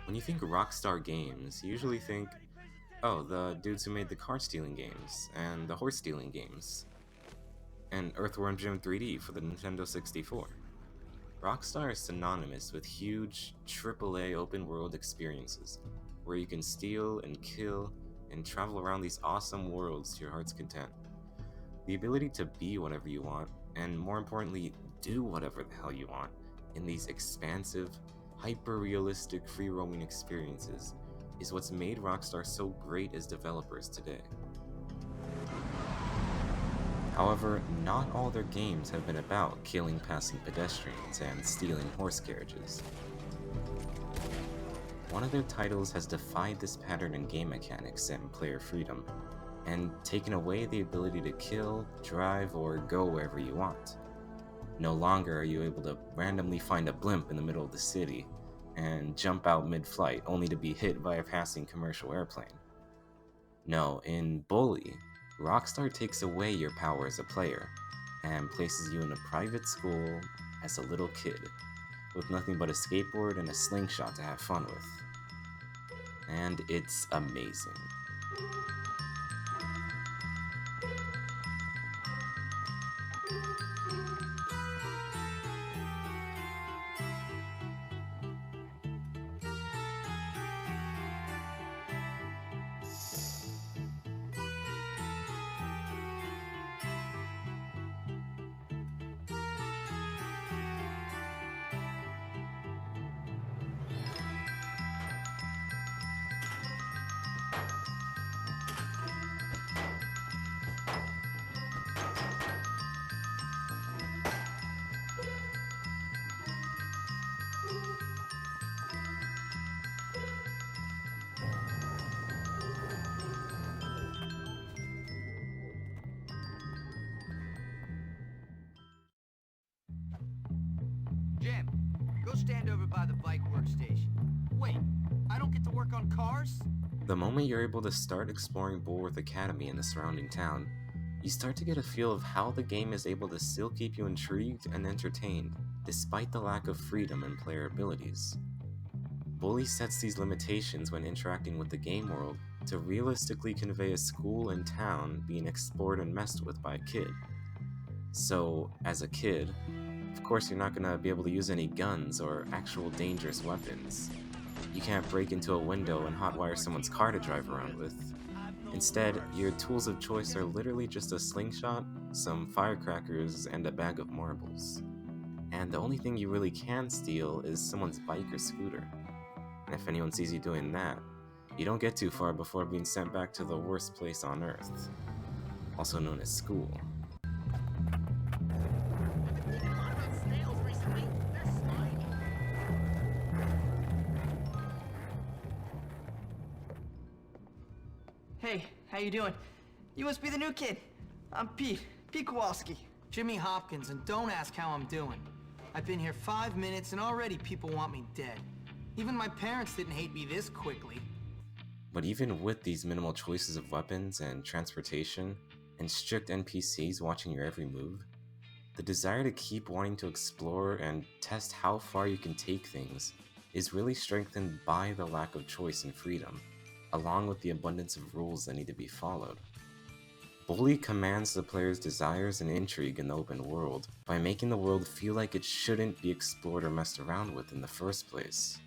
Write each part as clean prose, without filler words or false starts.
When you think Rockstar Games, you usually think, oh, the dudes who made the car stealing games, and the horse stealing games, and Earthworm Jim 3D for the Nintendo 64. Rockstar is synonymous with huge AAA open world experiences, where you can steal and kill and travel around these awesome worlds to your heart's content. The ability to be whatever you want, and more importantly, do whatever the hell you want, in these expansive, hyper-realistic free-roaming experiences is what's made Rockstar so great as developers today. However, not all their games have been about killing passing pedestrians and stealing horse carriages. One of their titles has defied this pattern in game mechanics and player freedom, and taken away the ability to kill, drive, or go wherever you want. No longer are you able to randomly find a blimp in the middle of the city and jump out mid-flight only to be hit by a passing commercial airplane. No, in Bully, Rockstar takes away your power as a player and places you in a private school as a little kid, with nothing but a skateboard and a slingshot to have fun with. And it's amazing. Jim, go stand over by the bike workstation. Wait, I don't get to work on cars? The moment you're able to start exploring Bulworth Academy and the surrounding town, you start to get a feel of how the game is able to still keep you intrigued and entertained, despite the lack of freedom in player abilities. Bully sets these limitations when interacting with the game world to realistically convey a school and town being explored and messed with by a kid. So, as a kid, of course you're not going to be able to use any guns or actual dangerous weapons. You can't break into a window and hotwire someone's car to drive around with. Instead, your tools of choice are literally just a slingshot, some firecrackers, and a bag of marbles. And the only thing you really can steal is someone's bike or scooter. And if anyone sees you doing that, you don't get too far before being sent back to the worst place on Earth, also known as school. Hey, how you doing? You must be the new kid. I'm Pete Kowalski. Jimmy Hopkins, and don't ask how I'm doing. I've been here 5 minutes and already people want me dead. Even my parents didn't hate me this quickly. But even with these minimal choices of weapons and transportation, and strict NPCs watching your every move, the desire to keep wanting to explore and test how far you can take things is really strengthened by the lack of choice and freedom, along with the abundance of rules that need to be followed. Bully commands the player's desires and intrigue in the open world by making the world feel like it shouldn't be explored or messed around with in the first place.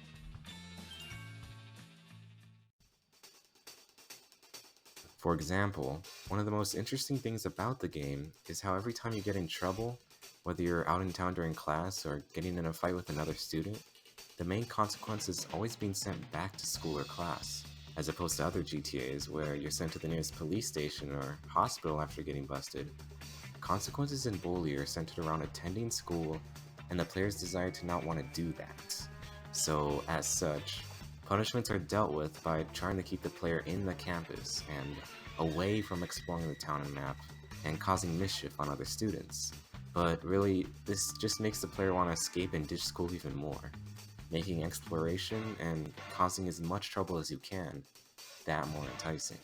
For example, one of the most interesting things about the game is how every time you get in trouble, whether you're out in town during class or getting in a fight with another student, the main consequence is always being sent back to school or class, as opposed to other GTAs where you're sent to the nearest police station or hospital after getting busted. Consequences in Bully are centered around attending school and the player's desire to not want to do that. So, as such, punishments are dealt with by trying to keep the player in the campus and away from exploring the town and map and causing mischief on other students. But really, this just makes the player want to escape and ditch school even more, making exploration and causing as much trouble as you can that more enticing.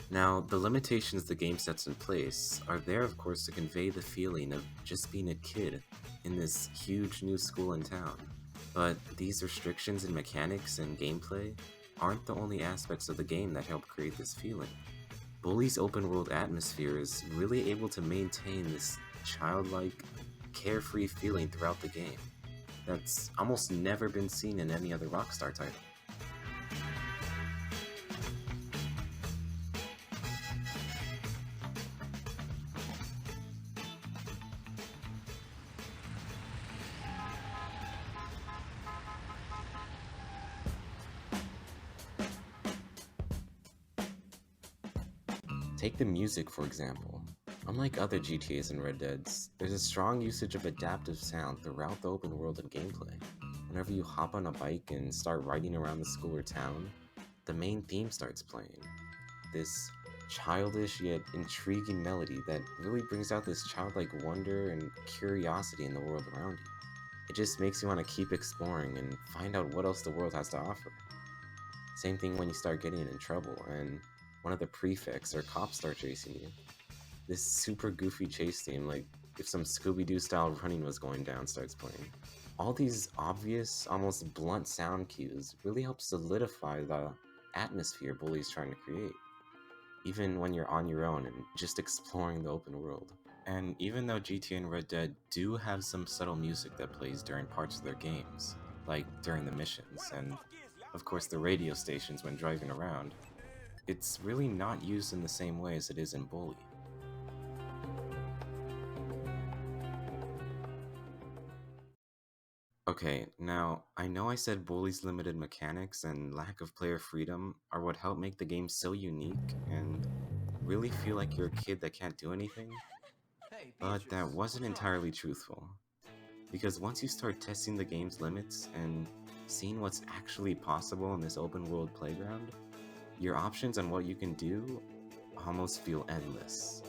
Now, the limitations the game sets in place are there, of course, to convey the feeling of just being a kid in this huge new school in town. But these restrictions in mechanics and gameplay aren't the only aspects of the game that help create this feeling. Bully's open world atmosphere is really able to maintain this childlike, carefree feeling throughout the game that's almost never been seen in any other Rockstar title. Take the music, for example. Unlike other GTAs and Red Deads, there's a strong usage of adaptive sound throughout the open world and gameplay. Whenever you hop on a bike and start riding around the school or town, the main theme starts playing. This childish yet intriguing melody that really brings out this childlike wonder and curiosity in the world around you. It just makes you want to keep exploring and find out what else the world has to offer. Same thing when you start getting in trouble and one of the prefects or cops start chasing you. This super goofy chase theme, like if some Scooby-Doo style running was going down, starts playing. All these obvious, almost blunt sound cues really help solidify the atmosphere Bully's trying to create, even when you're on your own and just exploring the open world. And even though GTA and Red Dead do have some subtle music that plays during parts of their games, like during the missions, and of course the radio stations when driving around, it's really not used in the same way as it is in Bully. Okay, now, I know I said Bully's limited mechanics and lack of player freedom are what help make the game so unique and really feel like you're a kid that can't do anything, but that wasn't entirely truthful. Because once you start testing the game's limits and seeing what's actually possible in this open world playground, your options on what you can do almost feel endless.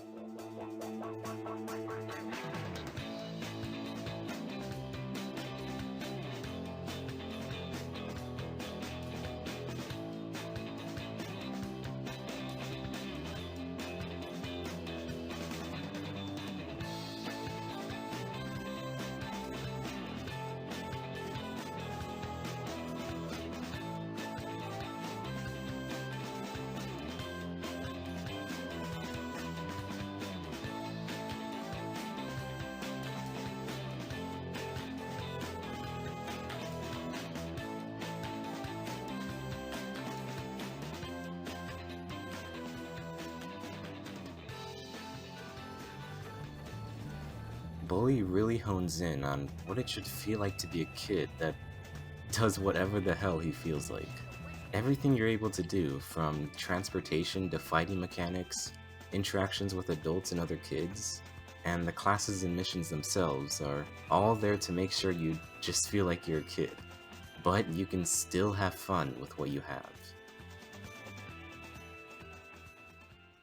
Bully really hones in on what it should feel like to be a kid that does whatever the hell he feels like. Everything you're able to do, from transportation to fighting mechanics, interactions with adults and other kids, and the classes and missions themselves are all there to make sure you just feel like you're a kid, but you can still have fun with what you have.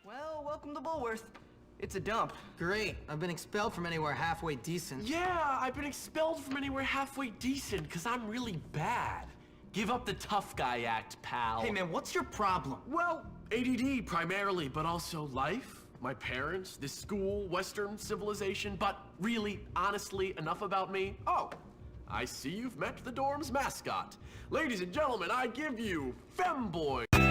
Well, welcome to Bullworth. It's a dump. Great. I've been expelled from anywhere halfway decent. Yeah, I've been expelled from anywhere halfway decent because I'm really bad. Give up the tough guy act, pal. Hey man, what's your problem? Well, ADD primarily, but also life, my parents, this school, Western civilization, but really, honestly, enough about me. Oh, I see you've met the dorm's mascot. Ladies and gentlemen, I give you Femboy.